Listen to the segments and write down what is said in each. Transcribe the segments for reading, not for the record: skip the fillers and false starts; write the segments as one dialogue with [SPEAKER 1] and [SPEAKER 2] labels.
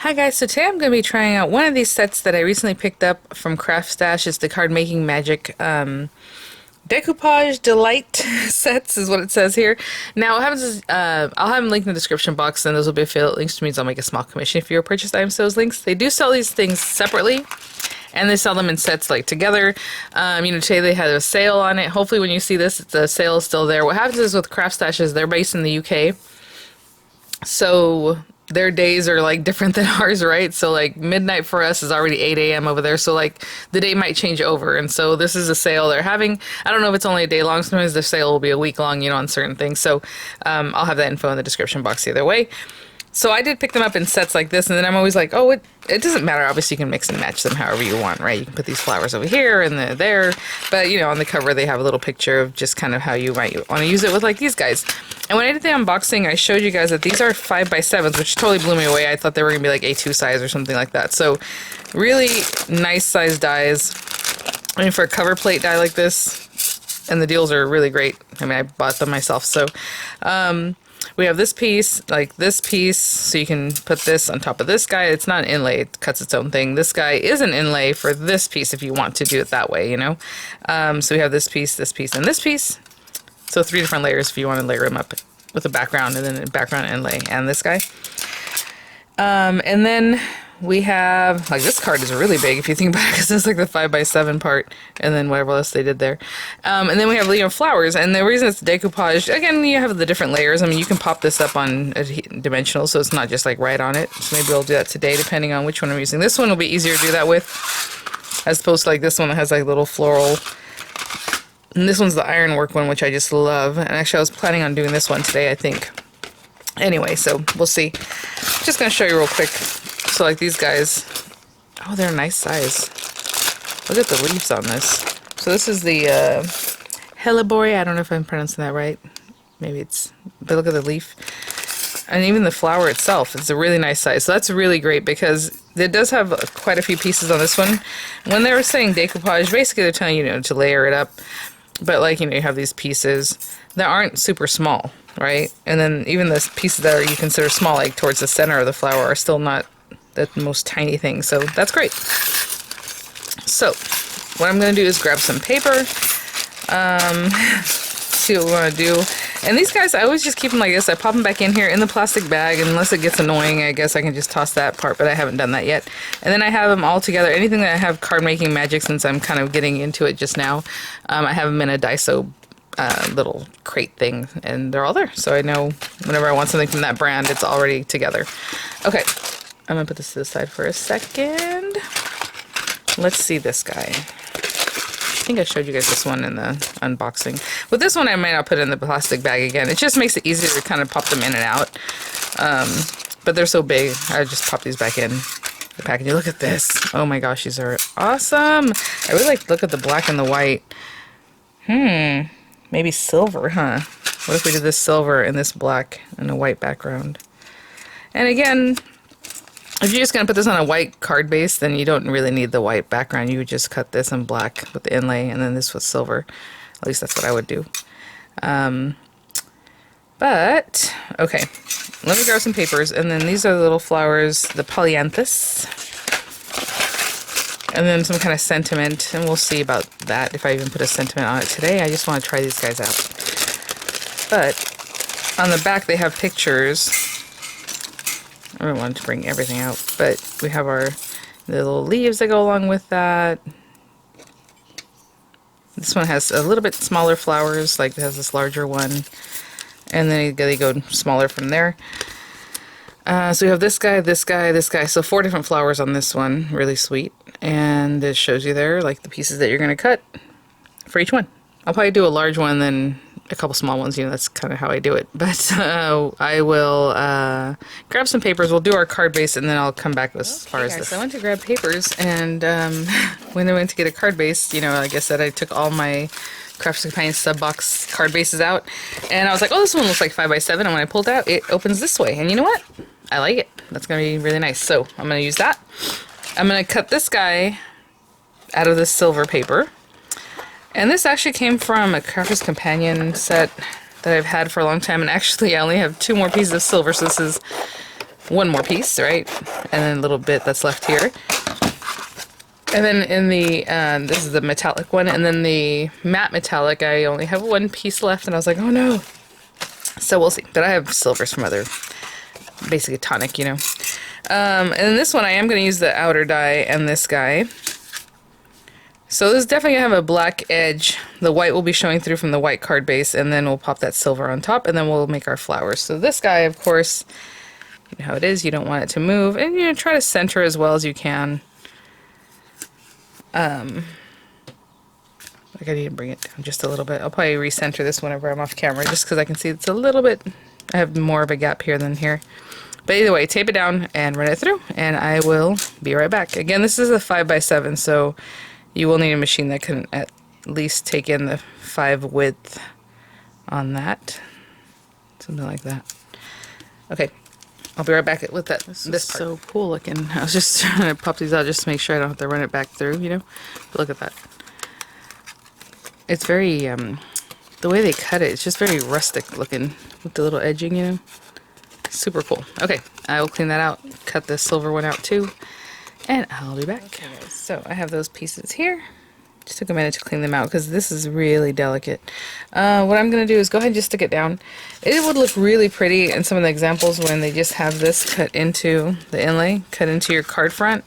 [SPEAKER 1] Hi guys, so today I'm going to be trying out one of these sets that I recently picked up from Craft Stash. It's the Card Making Magic Decoupage Delight sets is what it says here. Now what happens is I'll have them linked in the description box, and those will be affiliate links, which means I'll make a small commission if you purchase items to those links. They do sell these things separately, and they sell them in sets like together. Today they had a sale on it. Hopefully when you see this, the sale is still there. What happens is with Craft Stash is they're based in the UK, so their days are like different than ours, right? So like midnight for us is already 8 a.m. over there. So like the day might change over. And so this is a sale they're having. I don't know if it's only a day long. Sometimes the sale will be a week long, on certain things. So I'll have that info in the description box either way. So I did pick them up in sets like this, and then I'm always like, oh, it doesn't matter. Obviously, you can mix and match them however you want, right? You can put these flowers over here and there. But, on the cover, they have a little picture of just kind of how you might want to use it with, like, these guys. And when I did the unboxing, I showed you guys that these are 5x7s, which totally blew me away. I thought they were going to be, like, A2 size or something like that. So, really nice size dies. I mean, for a cover plate die like this, and the deals are really great. I mean, I bought them myself. So, we have this piece, like this piece, so you can put this on top of this guy. It's not an inlay, it cuts its own thing. This guy is an inlay for this piece if you want to do it that way, So we have this piece, and this piece. So 3 different layers if you want to layer them up with a background, and then a background inlay, and this guy. And then we have, like, this card is really big if you think about it, because it's like the 5x7 part, and then whatever else they did there. And then we have, flowers, and the reason it's decoupage, again, you have the different layers. I mean, you can pop this up on a dimensional, so it's not just, like, right on it. So maybe we'll do that today, depending on which one I'm using. This one will be easier to do that with, as opposed to, like, this one that has, like, little floral. And this one's the Ironwork one, which I just love. And actually, I was planning on doing this one today, I think. Anyway, so we'll see. Just going to show you real quick. So like these guys, oh, they're a nice size. Look at the leaves on this. So this is the Hellebore. I don't know if I'm pronouncing that right. Maybe it's, but look at the leaf. And even the flower itself, it's a really nice size. So that's really great because it does have quite a few pieces on this one. When they were saying decoupage, basically they're telling you, to layer it up. But like, you have these pieces that aren't super small, right? And then even the pieces that you consider small, like towards the center of the flower, are still not the most tiny thing. So that's great. So what I'm going to do is grab some paper, see what we want to do. And these guys, I always just keep them like this. I pop them back in here in the plastic bag, and unless it gets annoying, I guess I can just toss that part, but I haven't done that yet. And then I have them all together. Anything that I have card making magic, since I'm kind of getting into it just now, I have them in a Daiso little crate thing, and they're all there. So I know whenever I want something from that brand, it's already together. Okay, I'm gonna put this to the side for a second. Let's see this guy. I think I showed you guys this one in the unboxing. With this one, I might not put it in the plastic bag again. It just makes it easier to kind of pop them in and out. But they're so big, I just pop these back in the packaging. Look at this. Oh my gosh, these are awesome. I really like to look at the black and the white. Maybe silver, huh? What if we did this silver and this black and a white background? And again, if you're just going to put this on a white card base, then you don't really need the white background. You would just cut this in black with the inlay, and then this with silver. At least that's what I would do. But, okay. Let me grab some papers, and then these are the little flowers, the Polyanthus. And then some kind of sentiment, and we'll see about that, if I even put a sentiment on it today. I just want to try these guys out. But, on the back they have pictures. I don't want to bring everything out, but we have the little leaves that go along with that. This one has a little bit smaller flowers, like it has this larger one, and then they go smaller from there. So we have this guy, this guy, this guy. So 4 different flowers on this one, really sweet. And it shows you there, like the pieces that you're going to cut for each one. I'll probably do a large one, then a couple small ones, that's kind of how I do it. But I will grab some papers, we'll do our card base, and then I'll come back as far as this. So I went to grab papers, and when I went to get a card base, like I said, I took all my Crafts Companion sub box card bases out, and I was like, oh, this one looks like 5x7, and when I pulled it out, it opens this way, and you know what? I like it. That's going to be really nice. So I'm going to use that. I'm going to cut this guy out of this silver paper. And this actually came from a Crafter's Companion set that I've had for a long time, and actually I only have 2 more pieces of silver, so this is one more piece, right? And then a little bit that's left here. And then in the, this is the metallic one, and then the matte metallic, I only have one piece left, and I was like, oh no. So we'll see. But I have silvers from other, basically tonic, you know. And then this one, I am going to use the outer die and this guy. So this is definitely going to have a black edge. The white will be showing through from the white card base, and then we'll pop that silver on top, and then we'll make our flowers. So this guy, of course, you know how it is. You don't want it to move, and you know, try to center as well as you can. Like I need to bring it down just a little bit. I'll probably recenter this whenever I'm off camera, just because I can see it's a little bit, I have more of a gap here than here. But either way, tape it down and run it through, and I will be right back. Again, this is a 5x7, so you will need a machine that can at least take in the 5 width on that. Something like that. Okay, I'll be right back with that. This part. So cool looking. I was just trying to pop these out just to make sure I don't have to run it back through, you know? But look at that. It's very, the way they cut it, it's just very rustic looking with the little edging, you know? Super cool. Okay, I will clean that out, cut the silver one out too, and I'll be back. Okay, guys, so I have those pieces here. Just took a minute to clean them out because this is really delicate. What I'm going to do is go ahead and just stick it down. It would look really pretty in some of the examples when they just have this cut into the inlay, cut into your card front.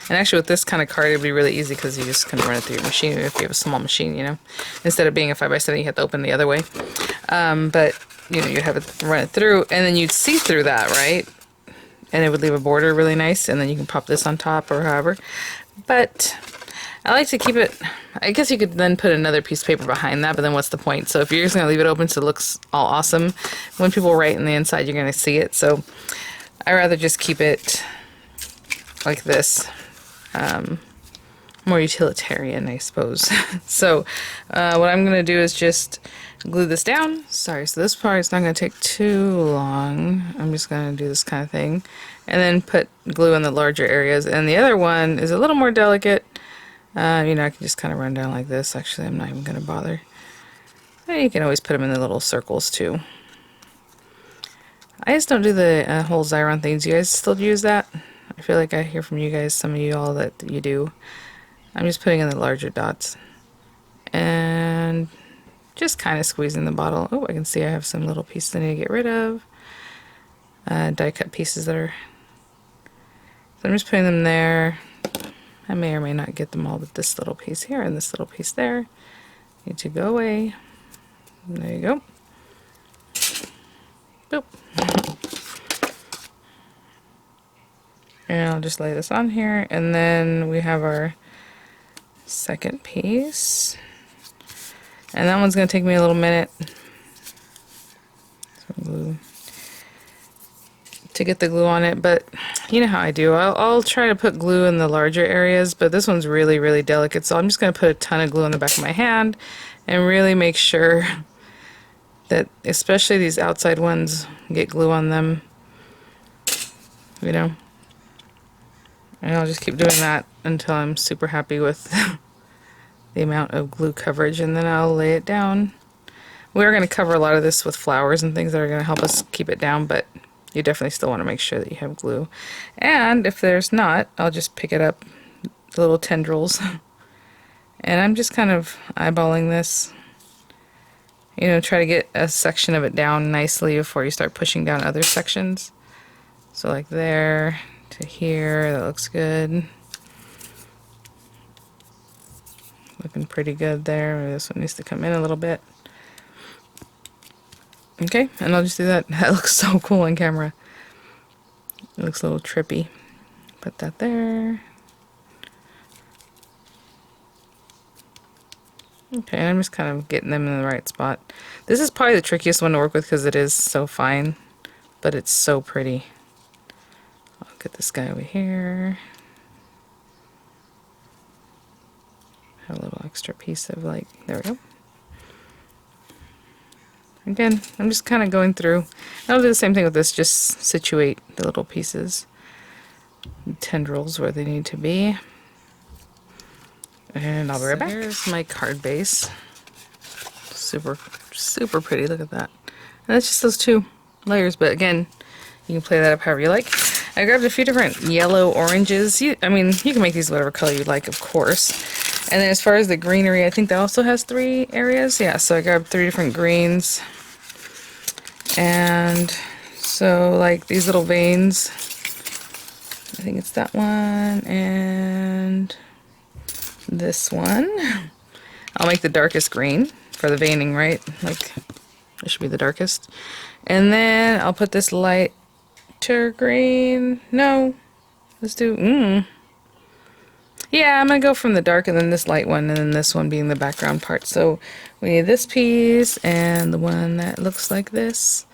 [SPEAKER 1] And actually with this kind of card, it would be really easy because you just can run it through your machine if you have a small machine, you know. Instead of being a 5x7, you have to open the other way. But, you know, you'd have it run it through, and then you'd see through that, right? And it would leave a border really nice, and then you can pop this on top or however. But I like to keep it, I guess you could then put another piece of paper behind that, but then what's the point? So if you're just going to leave it open so it looks all awesome, when people write in the inside, you're going to see it. So I rather just keep it like this. More utilitarian, I suppose. So what I'm going to do is just glue this down. Sorry, so this part is not going to take too long. I'm just going to do this kind of thing. And then put glue in the larger areas. And the other one is a little more delicate. You know, I can just kind of run down like this. Actually, I'm not even going to bother. And you can always put them in the little circles too. I just don't do the whole Xyron thing. Do you guys still use that? I feel like I hear from you guys, some of you all, that you do. I'm just putting in the larger dots. And just kind of squeezing the bottle. Oh, I can see I have some little pieces I need to get rid of. Die cut pieces that are... So I'm just putting them there. I may or may not get them all, but this little piece here and this little piece there need to go away. There you go. Boop. And I'll just lay this on here, and then we have our second piece. And that one's going to take me a little minute. Some glue to get the glue on it, but you know how I do. I'll try to put glue in the larger areas, but this one's really, really delicate, so I'm just going to put a ton of glue on the back of my hand and really make sure that, especially these outside ones, get glue on them, you know. And I'll just keep doing that until I'm super happy with the amount of glue coverage, and then I'll lay it down. We're going to cover a lot of this with flowers and things that are going to help us keep it down, but you definitely still want to make sure that you have glue. And if there's not, I'll just pick it up, the little tendrils, and I'm just kind of eyeballing this. You know, try to get a section of it down nicely before you start pushing down other sections. So like there to here, that looks good. Looking pretty good there. Maybe this one needs to come in a little bit. Okay, and I'll just do that. That looks so cool on camera. It looks a little trippy. Put that there. Okay, I'm just kind of getting them in the right spot. This is probably the trickiest one to work with because it is so fine, but it's so pretty. I'll get this guy over here. Have a little extra piece of, like, there we go. Again, I'm just kind of going through. I'll do the same thing with this, just situate the little pieces, tendrils where they need to be. And I'll be right back. Here's my card base. Super, super pretty. Look at that. And that's just those two layers. But again, You can play that up however you like. I grabbed a few different yellow oranges. I mean, you can make these whatever color you like, of course. And then as far as the greenery, I think that also has 3 areas. Yeah, so I grabbed 3 different greens. And so like these little veins, I think it's that one and this one. I'll make the darkest green for the veining, right? Like, it should be the darkest. And then I'll put this lighter green. No, let's do, yeah, I'm gonna go from the dark and then this light one and then this one being the background part. So we need this piece and the one that looks like this.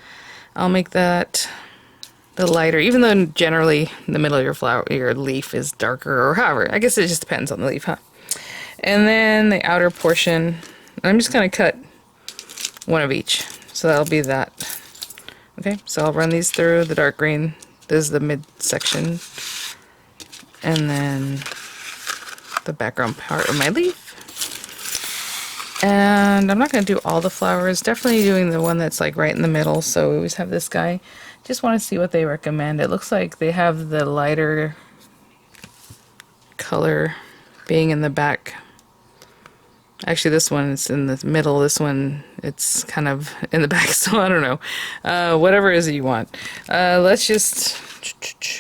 [SPEAKER 1] I'll make that the lighter, even though generally the middle of your flower, your leaf is darker or however. I guess it just depends on the leaf, huh? And then the outer portion, I'm just gonna cut one of each. So that'll be that. Okay, so I'll run these through the dark green. This is the mid section. And then the background part of my leaf. And I'm not going to do all the flowers, definitely doing the one that's like right in the middle. So we always have this guy. Just want to see what they recommend. It looks like they have the lighter color being in the back. Actually, this one is in the middle. This one, it's kind of in the back, so I don't know. Whatever it is that you want. Let's just...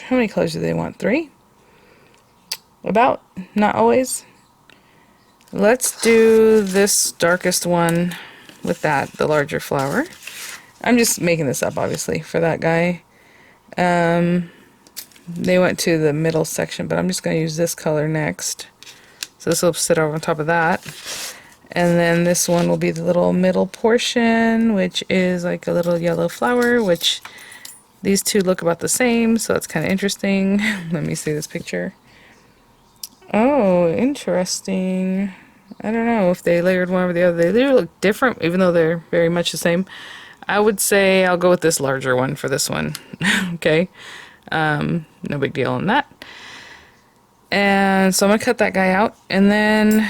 [SPEAKER 1] How many colors do they want? 3? About? Not always. Let's do this darkest one with that, the larger flower. I'm just making this up, obviously, for that guy. They went to the middle section, but I'm just going to use this color next. So this will sit over on top of that. And then this one will be the little middle portion, which is like a little yellow flower, which these two look about the same, so it's kind of interesting. Let me see this picture. Oh, interesting. I don't know if they layered one over the other. They do look different, even though they're very much the same. I would say I'll go with this larger one for this one. Okay. No big deal on that. And so I'm going to cut that guy out. And then,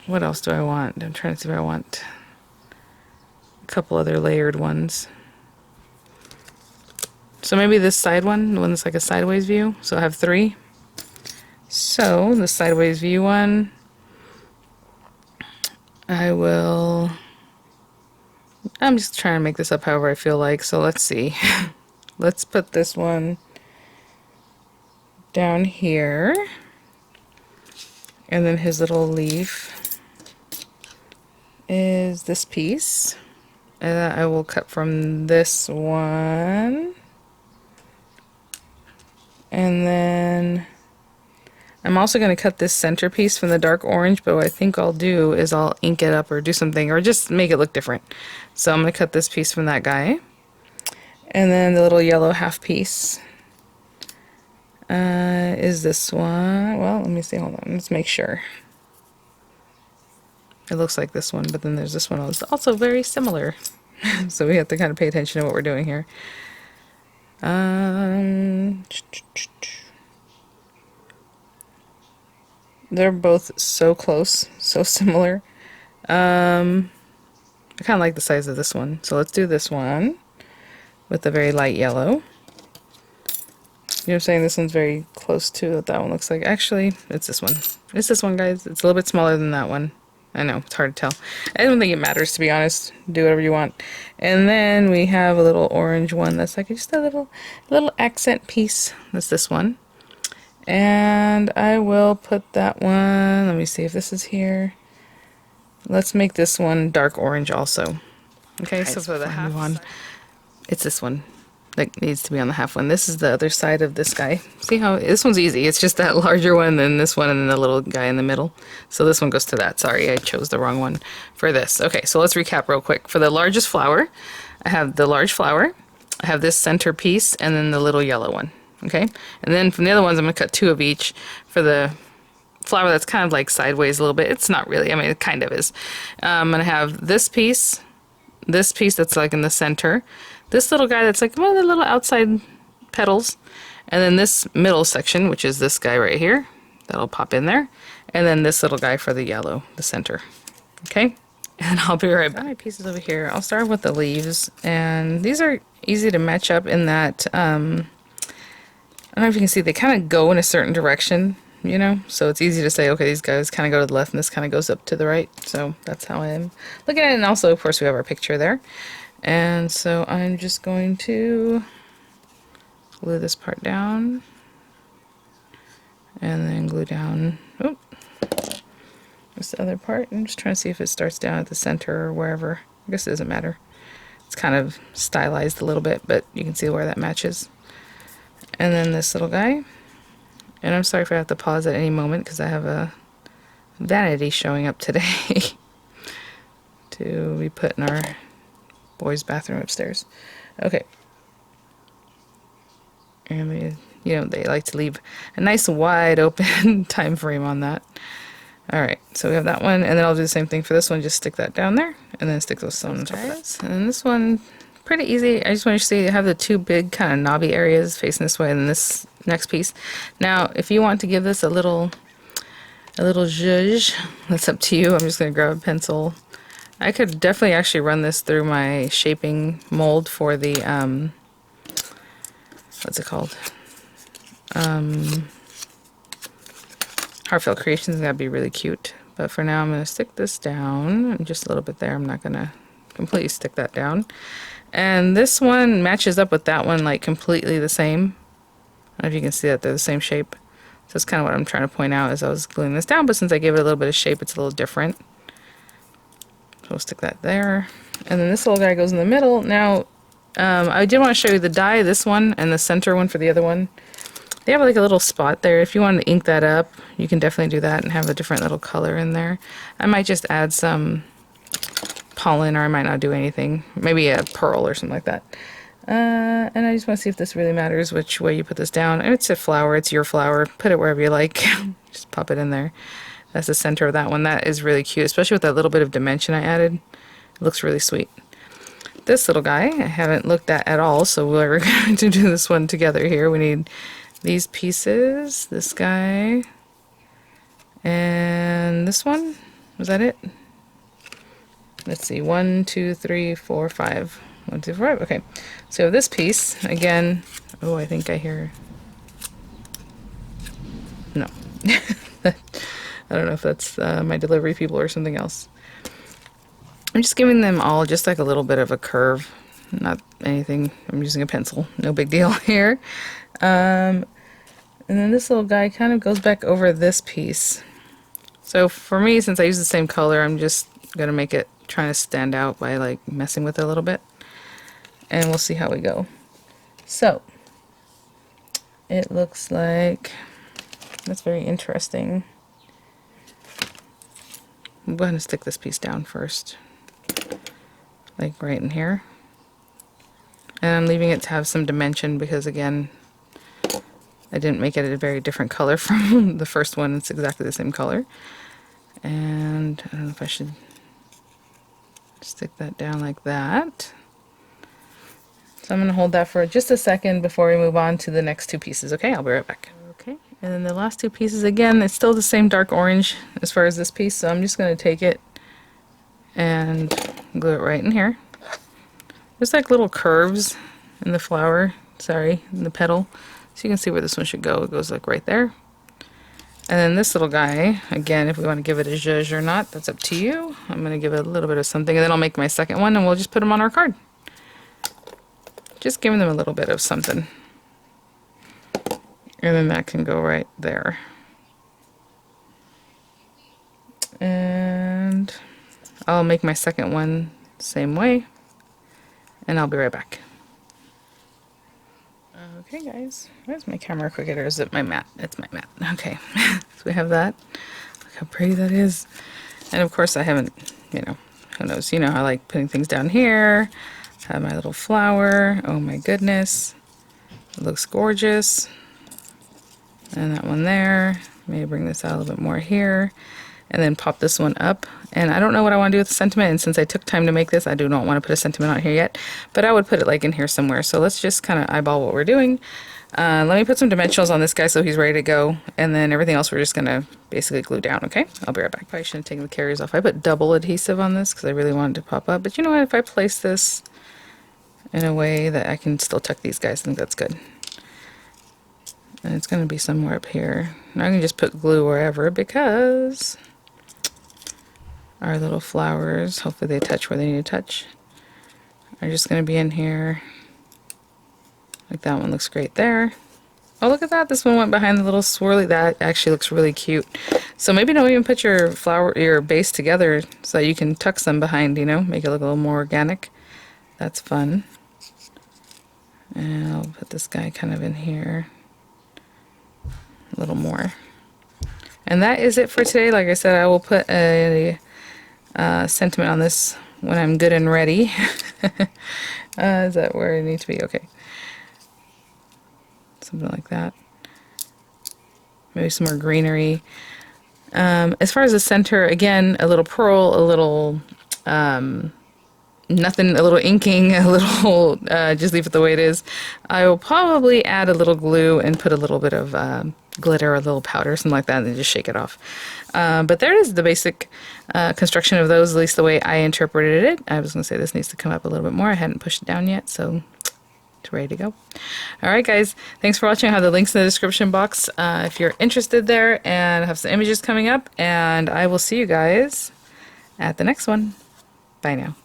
[SPEAKER 1] what else do I want? I'm trying to see if I want a couple other layered ones. So maybe this side one, the one that's like a sideways view. So I have 3. So the sideways view one, I'm just trying to make this up however I feel like, so let's see. Let's put this one down here, and then his little leaf is this piece, and I will cut from this one, and then I'm also going to cut this center piece from the dark orange, but what I think I'll do is I'll ink it up or do something, or just make it look different. So I'm going to cut this piece from that guy. And then the little yellow half piece is this one. Well, let me see, hold on, let's make sure. It looks like this one, but then there's this one that's also very similar. So we have to kind of pay attention to what we're doing here. They're both so close, so similar. I kind of like the size of this one. So let's do this one with a very light yellow. You know what I'm saying? This one's very close to what that one looks like. Actually, it's this one. It's this one, guys. It's a little bit smaller than that one. I know, it's hard to tell. I don't think it matters, to be honest. Do whatever you want. And then we have a little orange one that's like just a little accent piece. That's this one. And I will put that one, let me see if this is here. Let's make this one dark orange also. Okay, so for the half one, it's this one that needs to be on the half one. This is the other side of this guy. See how, this one's easy. It's just that larger one, then this one, and then the little guy in the middle. So this one goes to that. Sorry, I chose the wrong one for this. Okay, so let's recap real quick. For the largest flower, I have the large flower, I have this center piece, and then the little yellow one. Okay, and then from the other ones, I'm going to cut 2 of each. For the flower that's kind of like sideways a little bit, it's not really, I mean, it kind of is. I'm going to have this piece that's like in the center, this little guy that's like one of the little outside petals, and then this middle section, which is this guy right here, that'll pop in there, and then this little guy for the yellow, the center. Okay, and I'll be right back. My pieces over here, I'll start with the leaves, and these are easy to match up in that, I don't know if you can see, they kind of go in a certain direction, you know? So it's easy to say, okay, these guys kind of go to the left and this kind of goes up to the right. So that's how I'm looking at it. And also, of course, we have our picture there. And so I'm just going to glue this part down. And then glue down, oh, this other part. I'm just trying to see if it starts down at the center or wherever. I guess it doesn't matter. It's kind of stylized a little bit, but you can see where that matches. And then this little guy. And I'm sorry if I have to pause at any moment because I have a vanity showing up today to be put in our boys' bathroom upstairs. Okay. And we, you know, they like to leave a nice wide open time frame on that. All right, so we have that one, and then I'll do the same thing for this one. Just stick that down there, and then stick those stones on top of that. And then this one, pretty easy. I just want you to see I have the two big kind of knobby areas facing this way, and then this next piece. Now, if you want to give this a little zhuzh, that's up to you. I'm just gonna grab a pencil. I could definitely actually run this through my shaping mold for the what's it called? Heartfelt Creations. That'd be really cute. But for now, I'm going to stick this down and just a little bit there. I'm not going to completely stick that down. And this one matches up with that one like completely the same. I don't know if you can see that they're the same shape. So that's kind of what I'm trying to point out as I was gluing this down. But since I gave it a little bit of shape, it's a little different. So we'll stick that there. And then this little guy goes in the middle. Now, I did want to show you the die, this one, and the center one for the other one. They have like a little spot there. If you want to ink that up, you can definitely do that and have a different little color in there. I might just add some pollen, or I might not do anything. Maybe a pearl or something like that. And I just want to see if this really matters, which way you put this down. It's a flower. It's your flower. Put it wherever you like. Just pop it in there. That's the center of that one. That is really cute, especially with that little bit of dimension I added. It looks really sweet. This little guy I haven't looked at all, so we're going to do this one together here. We need these pieces, this guy, and this one. Was that it? Let's see, 1, 2, 3, 4, 5. 1, 2, 4, 5. Okay, so this piece again. Oh, I think I hear. No, I don't know if that's my delivery people or something else. I'm just giving them all just like a little bit of a curve, not anything. I'm using a pencil, no big deal here. And then this little guy kind of goes back over this piece. So for me, since I use the same color, I'm just gonna make it trying to stand out by like messing with it a little bit, and we'll see how we go. So it looks like that's very interesting. I'm going to stick this piece down first, like right in here, and I'm leaving it to have some dimension because again, I didn't make it a very different color from the first one. It's exactly the same color. And I don't know if I should stick that down like that. So I'm going to hold that for just a second before we move on to the next two pieces. Okay, I'll be right back. Okay, and then the last two pieces, again, it's still the same dark orange as far as this piece. So I'm just going to take it and glue it right in here. There's like little curves in the flower, sorry, in the petal. So you can see where this one should go. It goes like right there. And then this little guy, again, if we want to give it a zhuzh or not, that's up to you. I'm going to give it a little bit of something, and then I'll make my second one, and we'll just put them on our card. Just giving them a little bit of something. And then that can go right there. And I'll make my second one same way, and I'll be right back. Okay guys, where's my camera quick, or is it my mat? It's my mat. Okay, so we have that. Look how pretty that is. And of course I haven't, you know, who knows, you know, I like putting things down here. Have my little flower. Oh my goodness. It looks gorgeous. And that one there. Maybe bring this out a little bit more here. And then pop this one up. And I don't know what I want to do with the sentiment, and since I took time to make this, I do not want to put a sentiment on here yet, but I would put it like in here somewhere. So let's just kind of eyeball what we're doing. Let me put some dimensionals on this guy so he's ready to go, and then everything else we're just going to basically glue down, okay? I'll be right back. Probably shouldn't have taken the carriers off. I put double adhesive on this because I really wanted to pop up, but you know what, if I place this in a way that I can still tuck these guys. I think that's good. And it's going to be somewhere up here. And I can just put glue wherever because our little flowers, hopefully they touch where they need to touch, are just going to be in here. Like that one looks great there. Oh, look at that. This one went behind the little swirly. That actually looks really cute. So maybe don't even put your your base together so that you can tuck some behind, you know, make it look a little more organic. That's fun. And I'll put this guy kind of in here a little more. And that is it for today. Like I said, I will put a sentiment on this when I'm good and ready. Is that where it needs to be? Okay. Something like that. Maybe some more greenery. As far as the center, again, a little pearl, a little nothing, a little inking, a little, just leave it the way it is. I will probably add a little glue and put a little bit of glitter or a little powder, something like that, and then just shake it off. But there is the basic construction of those, at least the way I interpreted it. I was going to say this needs to come up a little bit more. I hadn't pushed it down yet, so it's ready to go. Alright guys, thanks for watching. I have the links in the description box if you're interested there, and I have some images coming up, and I will see you guys at the next one. Bye now.